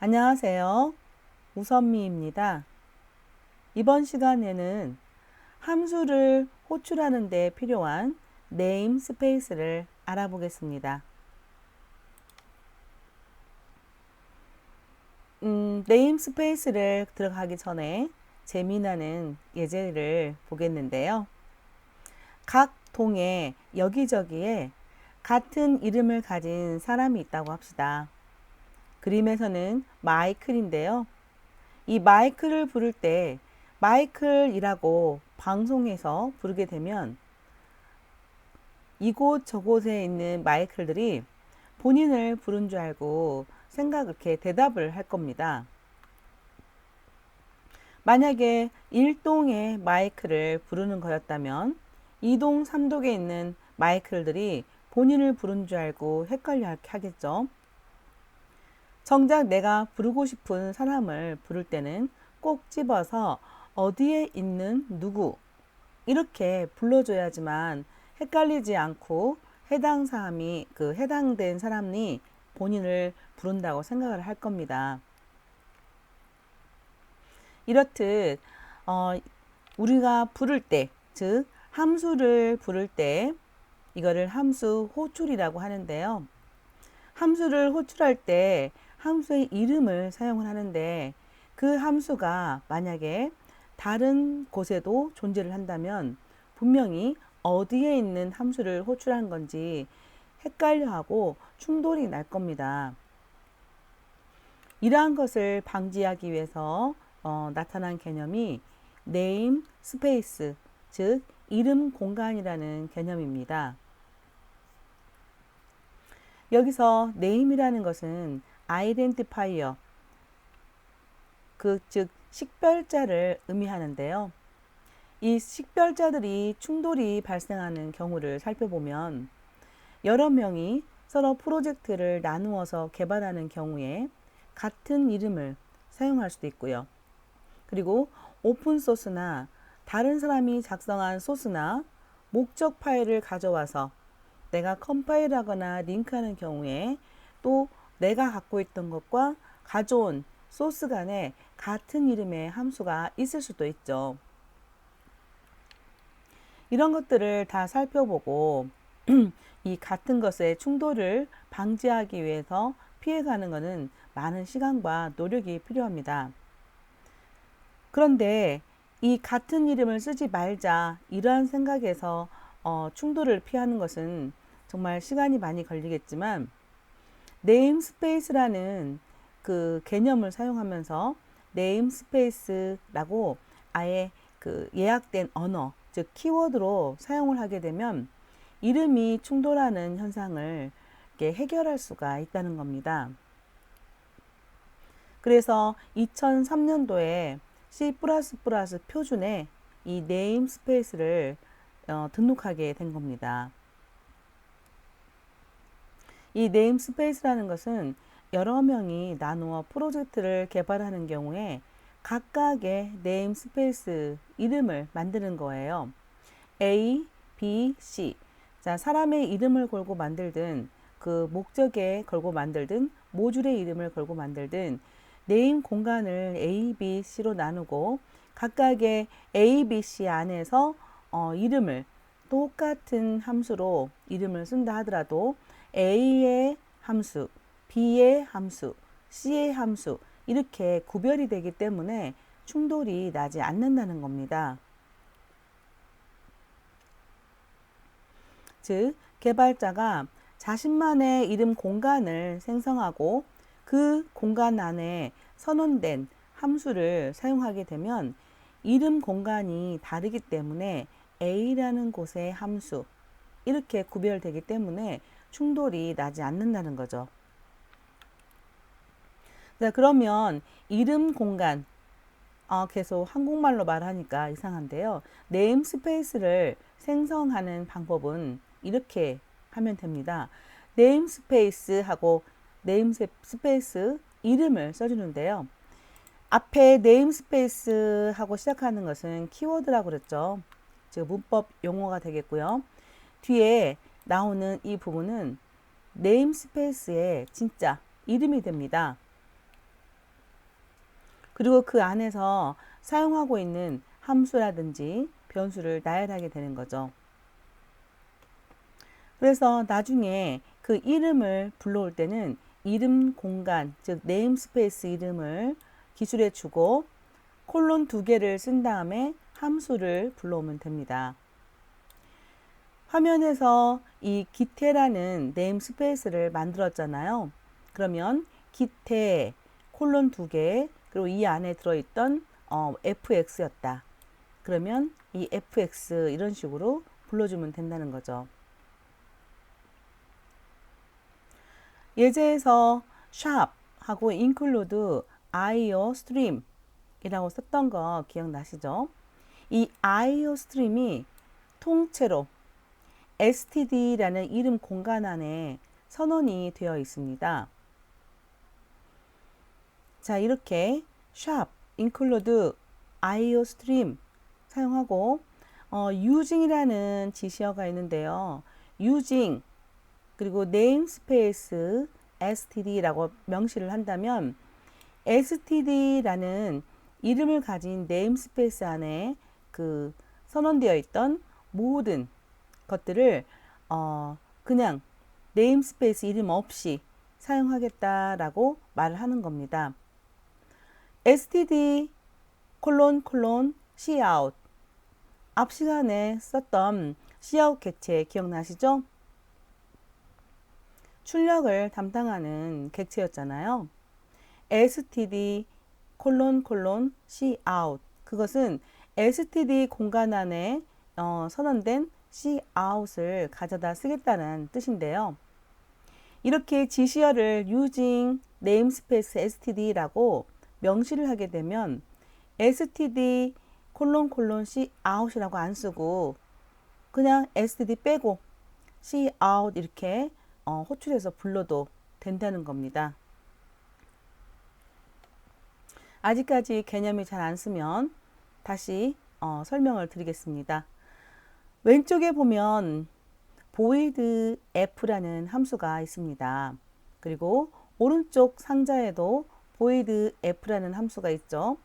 안녕하세요. 우선미입니다. 이번 시간에는 함수를 호출하는 데 필요한 네임스페이스를 알아보겠습니다. 네임스페이스를 들어가기 전에 재미나는 예제를 보겠는데요. 각 동에 여기저기에 같은 이름을 가진 사람이 있다고 합시다. 그림에서는 마이클인데요. 이 마이클을 부를 때 마이클이라고 방송에서 부르게 되면 이곳 저곳에 있는 마이클들이 본인을 부른 줄 알고 이렇게 대답을 할 겁니다. 만약에 1동의 마이클을 부르는 거였다면 2동, 3동에 있는 마이클들이 본인을 부른 줄 알고 헷갈려 하겠죠. 정작 내가 부르고 싶은 사람을 부를 때는 꼭 집어서 어디에 있는 누구 이렇게 불러줘야지만 헷갈리지 않고 해당된 사람이 본인을 부른다고 생각을 할 겁니다. 이렇듯 우리가 부를 때, 즉 함수를 부를 때 이거를 함수 호출이라고 하는데요. 함수를 호출할 때 함수의 이름을 사용을 하는데 그 함수가 만약에 다른 곳에도 존재를 한다면 분명히 어디에 있는 함수를 호출한 건지 헷갈려하고 충돌이 날 겁니다. 이러한 것을 방지하기 위해서 나타난 개념이 name space, 즉 이름 공간이라는 개념입니다. 여기서 name이라는 것은 identifier, 즉 식별자를 의미하는데요. 이 식별자들이 충돌이 발생하는 경우를 살펴보면 여러 명이 서로 프로젝트를 나누어서 개발하는 경우에 같은 이름을 사용할 수도 있고요. 그리고 오픈소스나 다른 사람이 작성한 소스나 목적 파일을 가져와서 내가 컴파일하거나 링크하는 경우에 또 내가 갖고 있던 것과 가져온 소스 간에 같은 이름의 함수가 있을 수도 있죠. 이런 것들을 다 살펴보고 이 같은 것의 충돌을 방지하기 위해서 피해가는 것은 많은 시간과 노력이 필요합니다. 그런데 이 같은 이름을 쓰지 말자 이러한 생각에서 충돌을 피하는 것은 정말 시간이 많이 걸리겠지만 네임스페이스라는 그 개념을 사용하면서 네임스페이스라고 아예 그 예약된 언어, 즉 키워드로 사용을 하게 되면 이름이 충돌하는 현상을 해결할 수가 있다는 겁니다. 그래서 2003년도에 C++ 표준에 이 네임스페이스를 등록하게 된 겁니다. 이 네임스페이스라는 것은 여러 명이 나누어 프로젝트를 개발하는 경우에 각각의 네임스페이스 이름을 만드는 거예요. A, B, C. 자, 사람의 이름을 걸고 만들든 그 목적에 걸고 만들든 모듈의 이름을 걸고 만들든 네임 공간을 A, B, C로 나누고 각각의 A, B, C 안에서 이름을 똑같은 함수로 이름을 쓴다 하더라도 A의 함수, B의 함수, C의 함수 이렇게 구별이 되기 때문에 충돌이 나지 않는다는 겁니다. 즉, 개발자가 자신만의 이름 공간을 생성하고 그 공간 안에 선언된 함수를 사용하게 되면 이름 공간이 다르기 때문에 A라는 곳의 함수 이렇게 구별되기 때문에 충돌이 나지 않는다는 거죠. 자, 그러면 이름 공간 계속 한국말로 말하니까 이상한데요. 네임스페이스를 생성하는 방법은 이렇게 하면 됩니다. 네임스페이스하고 네임스페이스 이름을 써주는데요. 앞에 네임스페이스 하고 시작하는 것은 키워드라고 그랬죠. 즉 문법 용어가 되겠고요. 뒤에 나오는 이 부분은 네임스페이스의 진짜 이름이 됩니다. 그리고 그 안에서 사용하고 있는 함수라든지 변수를 나열하게 되는 거죠. 그래서 나중에 그 이름을 불러올 때는 이름 공간, 즉 네임스페이스 이름을 기술에 주고 콜론 2개를 쓴 다음에 함수를 불러오면 됩니다. 화면에서 이 기태라는 네임스페이스를 만들었잖아요. 그러면 기태 콜론 2개 그리고 이 안에 들어있던 fx였다. 그러면 이 fx 이런 식으로 불러주면 된다는 거죠. 예제에서 샵하고 include IO stream 이라고 썼던 거 기억나시죠? 이 IO 스트림이 통째로 std라는 이름 공간 안에 선언이 되어 있습니다. 자, 이렇게 샵, include, IO stream 사용하고 using이라는 지시어가 있는데요. using 그리고 namespace std라고 명시를 한다면 std라는 이름을 가진 네임스페이스 안에 그 선언되어 있던 모든 것들을 그냥 네임스페이스 이름 없이 사용하겠다라고 말을 하는 겁니다. std cout 앞 시간에 썼던 cout 객체 기억나시죠? 출력을 담당하는 객체였잖아요. std cout 그것은 std 공간 안에 선언된 cout을 가져다 쓰겠다는 뜻인데요. 이렇게 지시어를 using namespace std라고 명시를 하게 되면 std cout이라고 안 쓰고 그냥 std 빼고 cout 이렇게 호출해서 불러도 된다는 겁니다. 아직까지 개념이 잘 안 쓰면 다시 설명을 드리겠습니다. 왼쪽에 보면 void f라는 함수가 있습니다. 그리고 오른쪽 상자에도 void f라는 함수가 있죠.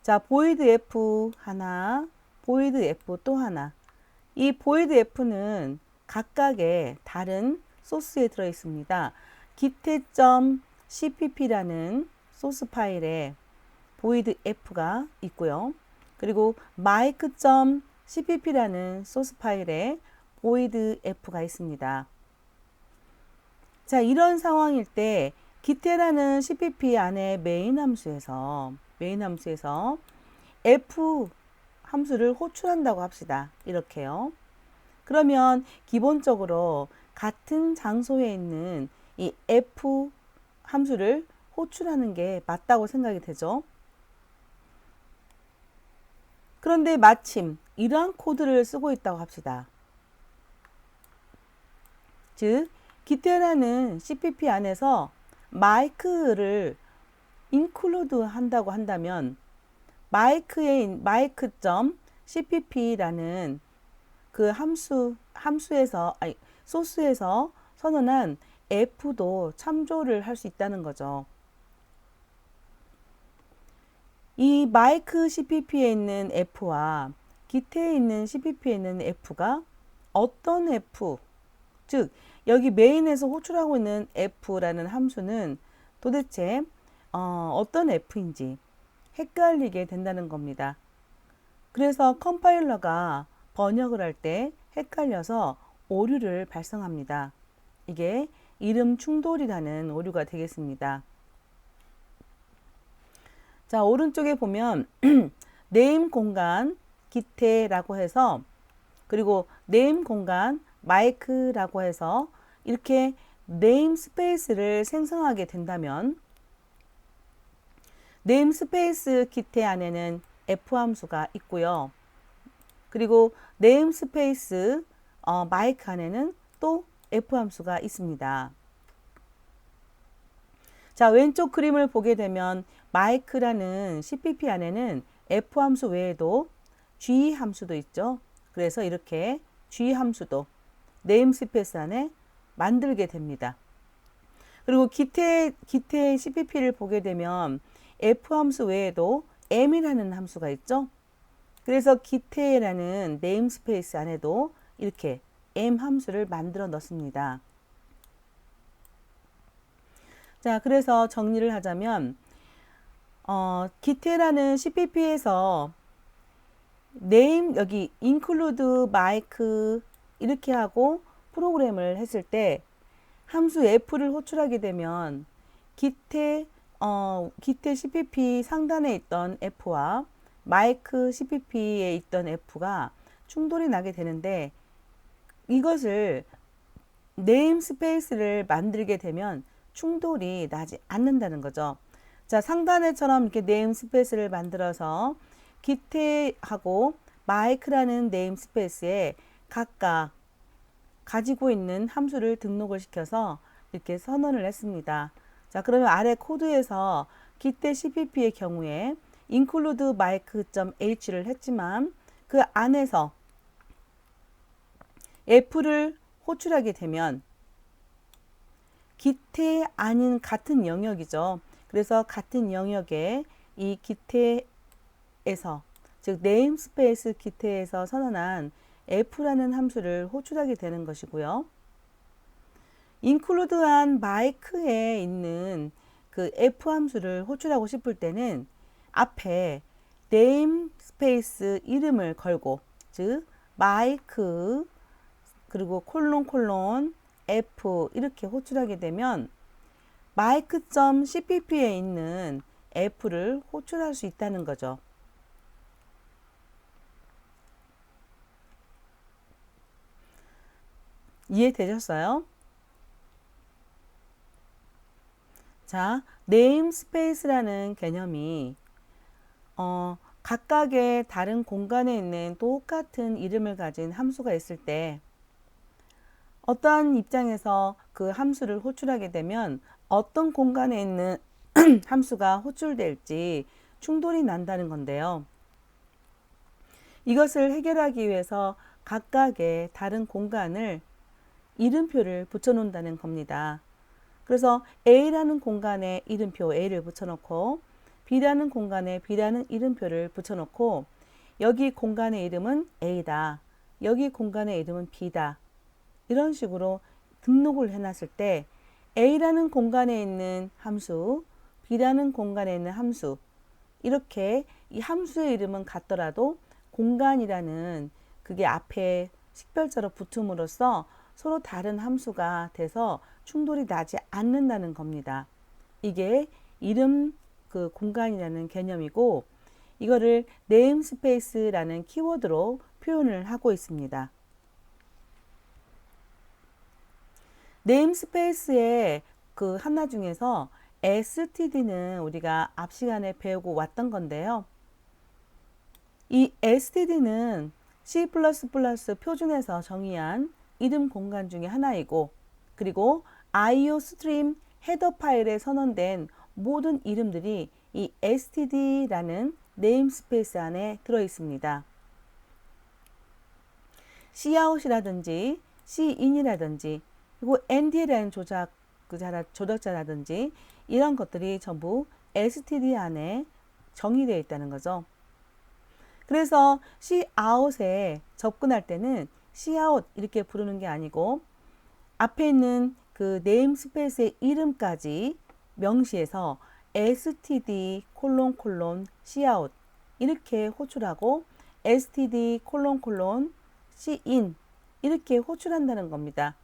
자, void f 하나, void f 또 하나. 이 void f는 각각의 다른 소스에 들어 있습니다. git.cpp라는 소스 파일에 void f가 있고요. 그리고 mic.cpp라는 소스 파일에 void f가 있습니다. 자, 이런 상황일 때 git라는 cpp 안에 메인 함수에서 f 함수를 호출한다고 합시다. 이렇게요. 그러면 기본적으로 같은 장소에 있는 이 f 함수를 호출하는 게 맞다고 생각이 되죠. 그런데 마침 이러한 코드를 쓰고 있다고 합시다. 즉, git라는 cpp 안에서 mic를 include 한다고 한다면 mic.cpp라는 그 소스에서 선언한 f도 참조를 할 수 있다는 거죠. 이 mic cpp에 있는 f와 git에 있는 cpp에 있는 f가 어떤 f, 즉 여기 메인에서 호출하고 있는 f라는 함수는 도대체 어떤 f인지 헷갈리게 된다는 겁니다. 그래서 컴파일러가 번역을 할 때 헷갈려서 오류를 발생합니다. 이게 이름 충돌이라는 오류가 되겠습니다. 자, 오른쪽에 보면 name 공간 git라고 해서 그리고 name 공간 mic라고 해서 이렇게 네임스페이스를 생성하게 된다면 네임스페이스 git 안에는 f 함수가 있고요. 그리고 네임스페이스 mic 안에는 또 f 함수가 있습니다. 자, 왼쪽 그림을 보게 되면 mic라는 cpp 안에는 f 함수 외에도 g 함수도 있죠. 그래서 이렇게 g 함수도 네임스페이스 안에 만들게 됩니다. 그리고 git의 cpp를 보게 되면 f 함수 외에도 m이라는 함수가 있죠. 그래서 기태라는 네임스페이스 안에도 이렇게 m 함수를 만들어 넣습니다. 자, 그래서 정리를 하자면 기태라는 CPP에서 name 여기 include mic 이렇게 하고 프로그램을 했을 때 함수 f를 호출하게 되면 기태 CPP 상단에 있던 f와 마이크 CPP에 있던 f가 충돌이 나게 되는데 이것을 네임스페이스를 만들게 되면 충돌이 나지 않는다는 거죠. 자, 상단에처럼 이렇게 네임스페이스를 만들어서 기태하고 마이크라는 네임스페이스에 각각 가지고 있는 함수를 등록을 시켜서 이렇게 선언을 했습니다. 자, 그러면 아래 코드에서 기태 CPP의 경우에 include mic.h를 했지만 그 안에서 f를 호출하게 되면 기태 아닌 같은 영역이죠. 그래서 같은 영역에 이 기태에서 즉 네임스페이스 기태에서 선언한 f라는 함수를 호출하게 되는 것이고요. include한 mic에 있는 그 f 함수를 호출하고 싶을 때는 앞에 네임스페이스 이름을 걸고 즉 mic 그리고 콜론 f 이렇게 호출하게 되면 mic.cpp에 있는 f를 호출할 수 있다는 거죠. 이해되셨어요? 자, 네임스페이스라는 개념이 각각의 다른 공간에 있는 똑같은 이름을 가진 함수가 있을 때 어떠한 입장에서 그 함수를 호출하게 되면 어떤 공간에 있는 함수가 호출될지 충돌이 난다는 건데요. 이것을 해결하기 위해서 각각의 다른 공간을 이름표를 붙여놓는다는 겁니다. 그래서 A라는 공간에 이름표 A를 붙여놓고 B라는 공간에 B라는 이름표를 붙여놓고 여기 공간의 이름은 A다. 여기 공간의 이름은 B다. 이런 식으로 등록을 해놨을 때 A라는 공간에 있는 함수, B라는 공간에 있는 함수 이렇게 이 함수의 이름은 같더라도 공간이라는 그게 앞에 식별자로 붙음으로써 서로 다른 함수가 돼서 충돌이 나지 않는다는 겁니다. 이게 이름 그 공간이라는 개념이고 이거를 네임스페이스라는 키워드로 표현을 하고 있습니다. 네임스페이스의 그 하나 중에서 std는 우리가 앞 시간에 배우고 왔던 건데요. 이 std는 C++ 표준에서 정의한 이름 공간 중에 하나이고 그리고 IO스트림 헤더 파일에 선언된 모든 이름들이 이 std라는 네임스페이스 안에 들어 있습니다. cout이라든지 cin이라든지 그리고 nd라는 조작자라든지 이런 것들이 전부 std 안에 정의되어 있다는 거죠. 그래서 cout에 접근할 때는 cout 이렇게 부르는 게 아니고 앞에 있는 그 네임스페이스의 이름까지 명시해서 std cout 이렇게 호출하고 std cin 이렇게 호출한다는 겁니다.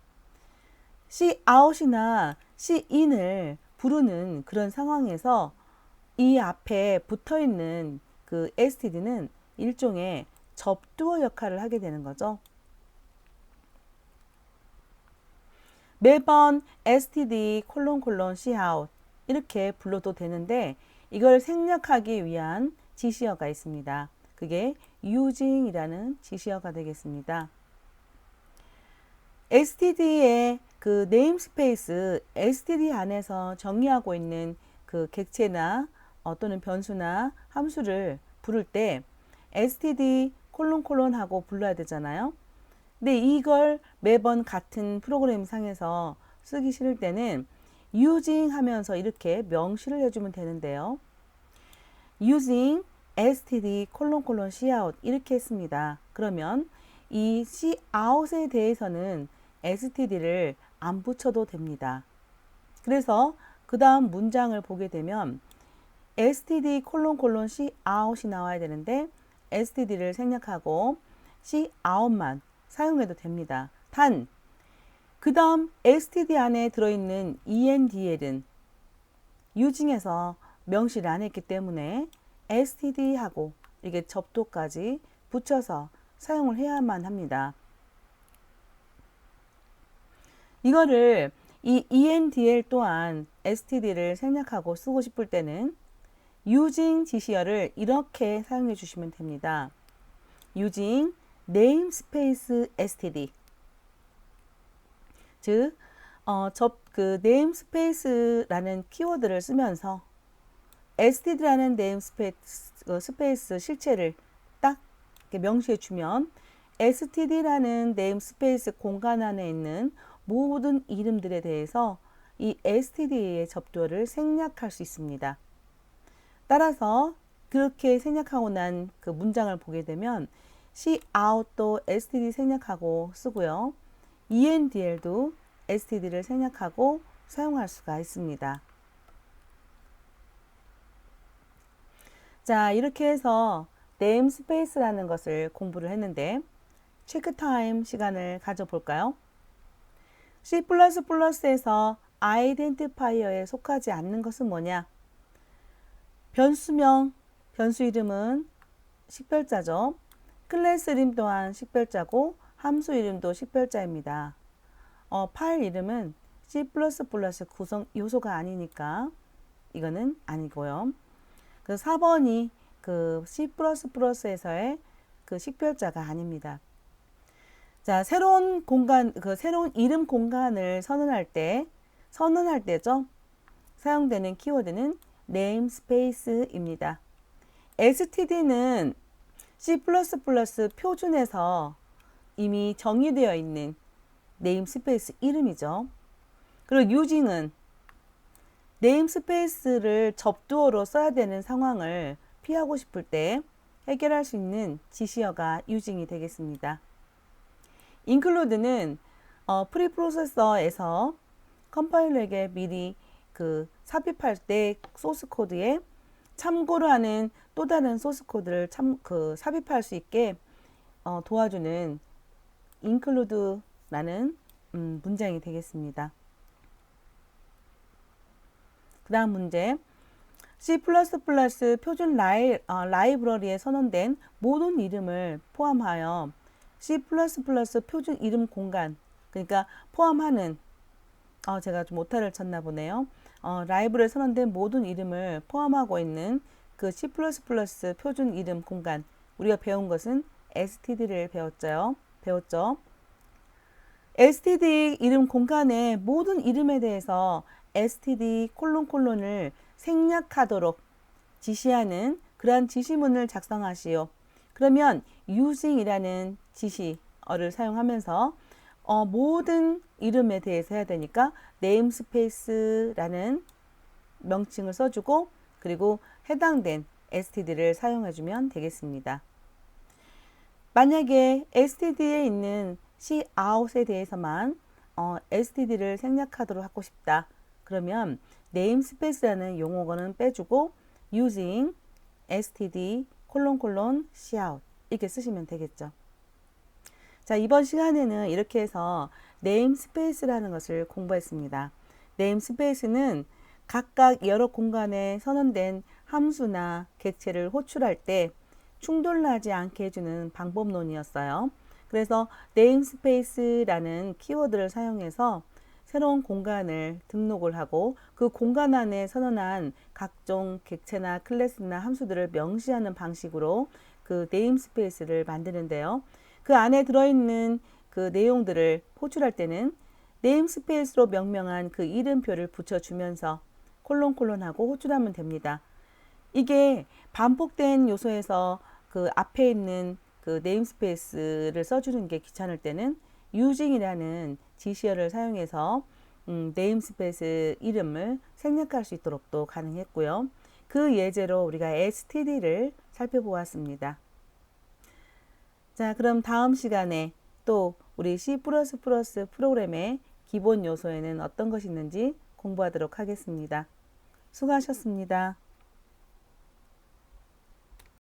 cout이나 cin을 부르는 그런 상황에서 이 앞에 붙어 있는 그 std는 일종의 접두어 역할을 하게 되는 거죠. 매번 std cout 이렇게 불러도 되는데 이걸 생략하기 위한 지시어가 있습니다. 그게 using이라는 지시어가 되겠습니다. std의 그 네임스페이스 std 안에서 정의하고 있는 그 객체나 또는 변수나 함수를 부를 때 std 하고 불러야 되잖아요. 근데 이걸 매번 같은 프로그램 상에서 쓰기 싫을 때는 using 하면서 이렇게 명시를 해주면 되는데요. using std cout 이렇게 했습니다. 그러면 이 cout에 대해서는 std를 안 붙여도 됩니다. 그래서 그 다음 문장을 보게 되면 std cout이 나와야 되는데 std를 생략하고 cout만 사용해도 됩니다. 단 그 다음 std 안에 들어있는 endl은 using에서 명시를 안 했기 때문에 std하고 이게 접두까지 붙여서 사용을 해야만 합니다. 이거를 이 endl 또한 std를 생략하고 쓰고 싶을 때는 using 지시어를 이렇게 사용해 주시면 됩니다. using namespace std 즉 그 namespace라는 키워드를 쓰면서 std라는 namespace 실체를 딱 이렇게 명시해 주면 std라는 namespace 공간 안에 있는 모든 이름들에 대해서 이 std의 접두어를 생략할 수 있습니다. 따라서 그렇게 생략하고 난 그 문장을 보게 되면 cout도 std 생략하고 쓰고요. endl도 std를 생략하고 사용할 수가 있습니다. 자, 이렇게 해서 namespace라는 것을 공부를 했는데 체크타임 시간을 가져볼까요? C++에서 아이덴티파이어에 속하지 않는 것은 뭐냐? 변수명, 변수 이름은 식별자죠. 클래스 이름 또한 식별자고 함수 이름도 식별자입니다. 파일 이름은 C++ 구성 요소가 아니니까 이거는 아니고요. 그 4번이 그 C++에서의 그 식별자가 아닙니다. 자, 새로운 공간, 그 새로운 이름 공간을 선언할 때죠. 사용되는 키워드는 namespace입니다. std는 C++ 표준에서 이미 정의되어 있는 네임스페이스 이름이죠. 그리고 using은 네임스페이스를 접두어로 써야 되는 상황을 피하고 싶을 때 해결할 수 있는 지시어가 using이 되겠습니다. include는 프리프로세서에서 컴파일러에게 미리 그 삽입할 때 소스 코드에 참고로 하는 또 다른 소스 코드를 삽입할 수 있게 도와주는 include라는 문장이 되겠습니다. 그 다음 문제 C++ 표준 라이브러리에 선언된 모든 이름을 포함하여 C++ 표준 이름 공간 그러니까 포함하는 제가 좀 오타를 쳤나 보네요. 라이브러리에 선언된 모든 이름을 포함하고 있는 그 C++ 표준 이름 공간 우리가 배운 것은 std를 배웠죠. std 이름 공간의 모든 이름에 대해서 std 콜론을 생략하도록 지시하는 그러한 지시문을 작성하시오. 그러면 using이라는 지시어를 사용하면서 모든 이름에 대해서 해야 되니까 namespace라는 명칭을 써주고 그리고 해당된 std를 사용해주면 되겠습니다. 만약에 std에 있는 cout에 대해서만 std를 생략하도록 하고 싶다. 그러면 namespace라는 용어는 빼주고 using std cout 이렇게 쓰시면 되겠죠. 자, 이번 시간에는 이렇게 해서 namespace라는 것을 공부했습니다. namespace는 각각 여러 공간에 선언된 함수나 객체를 호출할 때 충돌나지 않게 해주는 방법론이었어요. 그래서 namespace라는 키워드를 사용해서 새로운 공간을 등록을 하고 그 공간 안에 선언한 각종 객체나 클래스나 함수들을 명시하는 방식으로 그 namespace를 만드는데요. 그 안에 들어있는 그 내용들을 호출할 때는 namespace로 명명한 그 이름표를 붙여주면서 콜론하고 호출하면 됩니다. 이게 반복된 요소에서 그 앞에 있는 그 네임스페이스를 써주는 게 귀찮을 때는 using이라는 지시어를 사용해서 네임스페이스 이름을 생략할 수 있도록도 가능했고요. 그 예제로 우리가 std를 살펴보았습니다. 자, 그럼 다음 시간에 또 우리 C++ 프로그램의 기본 요소에는 어떤 것이 있는지 공부하도록 하겠습니다. 수고하셨습니다.